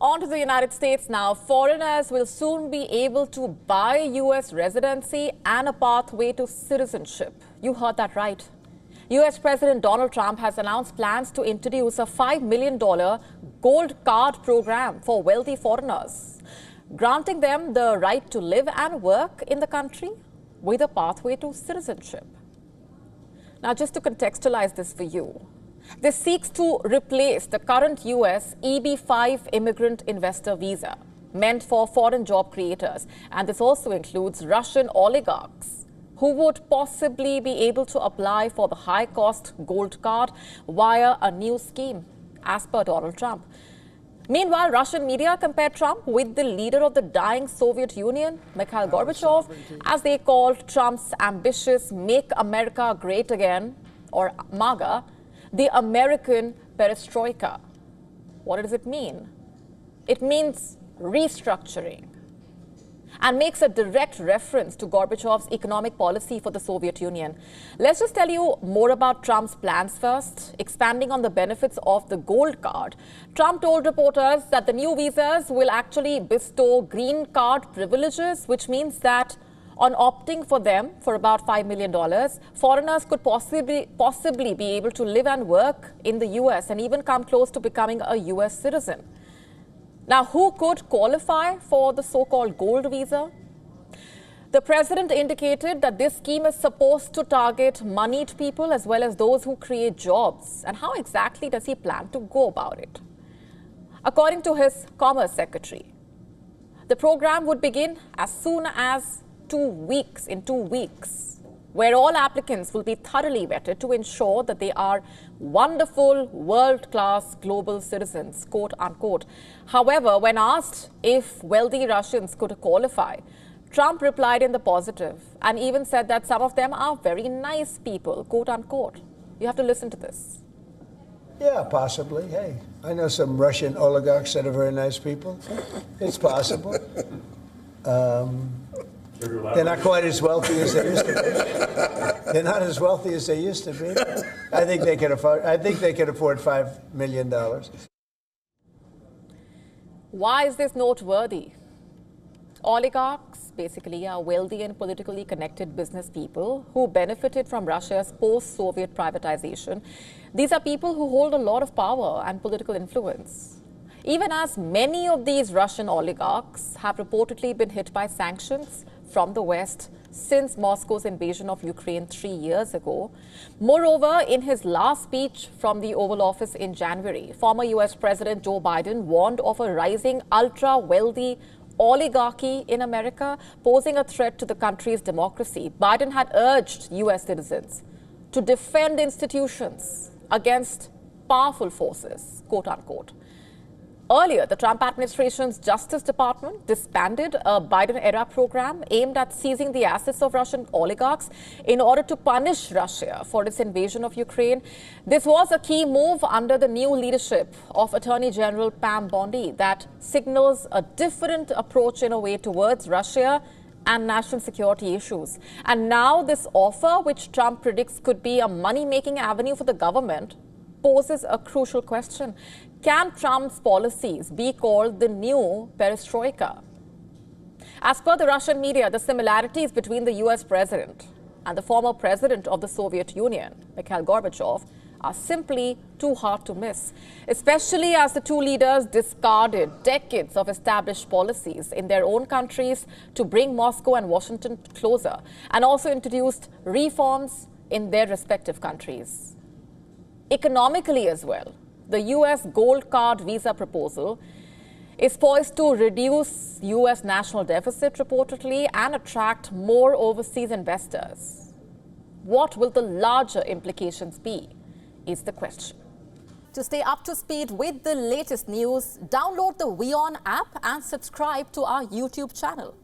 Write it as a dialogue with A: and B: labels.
A: On to the United States now. Foreigners will soon be able to buy U.S. residency and a pathway to citizenship. You heard that right. U.S. President Donald Trump has announced plans to introduce a $5 million gold card program for wealthy foreigners, granting them the right to live and work in the country with a pathway to citizenship. Now, just to contextualize this for you, this seeks to replace the current U.S. EB-5 immigrant investor visa, meant for foreign job creators. And this also includes Russian oligarchs who would possibly be able to apply for the high-cost gold card via a new scheme, as per Donald Trump. Meanwhile, Russian media compared Trump with the leader of the dying Soviet Union, Mikhail Gorbachev, as they called Trump's ambitious Make America Great Again, or MAGA, the American perestroika. What does it mean? It means restructuring and makes a direct reference to Gorbachev's economic policy for the Soviet Union. Let's just tell you more about Trump's plans first. Expanding on the benefits of the gold card, Trump told reporters that the new visas will actually bestow green card privileges, which means that on opting for them for about $5 million, foreigners could possibly be able to live and work in the U.S. and even come close to becoming a U.S. citizen. Now, who could qualify for the so-called gold visa? The president indicated that this scheme is supposed to target moneyed people as well as those who create jobs. And how exactly does he plan to go about it? According to his Commerce Secretary, the program would begin as soon as 2 weeks, where all applicants will be thoroughly vetted to ensure that they are wonderful, world-class global citizens, quote unquote. However, when asked if wealthy Russians could qualify, Trump replied in the positive and even said that some of them are very nice people, quote unquote. You have to listen to this.
B: Yeah, possibly. Hey, I know some Russian oligarchs that are very nice people. It's possible. They're not quite as wealthy as they used to be. They're not as wealthy as they used to be. I think they could afford $5 million.
A: Why is this noteworthy? Oligarchs basically are wealthy and politically connected business people who benefited from Russia's post-Soviet privatization. These are people who hold a lot of power and political influence. Even as many of these Russian oligarchs have reportedly been hit by sanctions from the West since Moscow's invasion of Ukraine 3 years ago. Moreover, in his last speech from the Oval Office in January, former U.S. President Joe Biden warned of a rising ultra-wealthy oligarchy in America, posing a threat to the country's democracy. Biden had urged U.S. citizens to defend institutions against powerful forces, quote unquote. Earlier, the Trump administration's Justice Department disbanded a Biden-era program aimed at seizing the assets of Russian oligarchs in order to punish Russia for its invasion of Ukraine. This was a key move under the new leadership of Attorney General Pam Bondi that signals a different approach in a way towards Russia and national security issues. And now this offer, which Trump predicts could be a money-making avenue for the government, poses a crucial question. Can Trump's policies be called the new perestroika? As per the Russian media, the similarities between the U.S. president and the former president of the Soviet Union, Mikhail Gorbachev, are simply too hard to miss, especially as the two leaders discarded decades of established policies in their own countries to bring Moscow and Washington closer, and also introduced reforms in their respective countries. Economically as well, the U.S. gold card visa proposal is poised to reduce U.S. national deficit reportedly and attract more overseas investors. What will the larger implications be is the question. To stay up to speed with the latest news, download the WION app and subscribe to our YouTube channel.